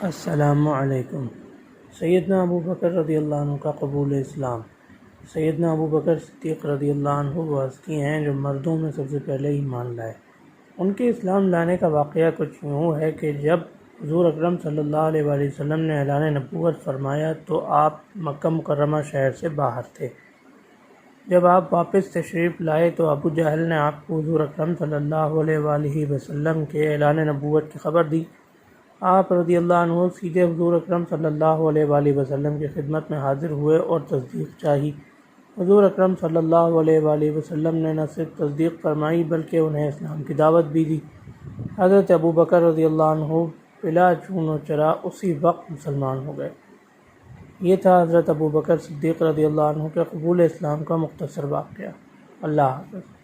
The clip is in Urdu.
السلام علیکم۔ سیدنا ابو بکر رضی اللہ عنہ کا قبول اسلام۔ سیدنا ابو بکر صدیق رضی اللہ عنہ وہ ہستی ہیں جو مردوں میں سب سے پہلے ایمان لائے۔ ان کے اسلام لانے کا واقعہ کچھ یوں ہے کہ جب حضور اکرم صلی اللہ علیہ وآلہ وسلم نے اعلان نبوت فرمایا تو آپ مکہ مکرمہ شہر سے باہر تھے۔ جب آپ واپس تشریف لائے تو ابو جہل نے آپ کو حضور اکرم صلی اللہ علیہ وآلہ وسلم کے اعلان نبوت کی خبر دی۔ آپ رضی اللہ عنہ سیدھے حضور اکرم صلی اللہ علیہ وآلہ وسلم کی خدمت میں حاضر ہوئے اور تصدیق چاہی۔ حضور اکرم صلی اللہ علیہ وآلہ وسلم نے نہ صرف تصدیق فرمائی بلکہ انہیں اسلام کی دعوت بھی دی۔ حضرت ابو بکر رضی اللہ عنہ بلا چون و چرا اسی وقت مسلمان ہو گئے۔ یہ تھا حضرت ابو بکر صدیق رضی اللہ عنہ کے قبول اسلام کا مختصر واقعہ۔ اللہ حافظ۔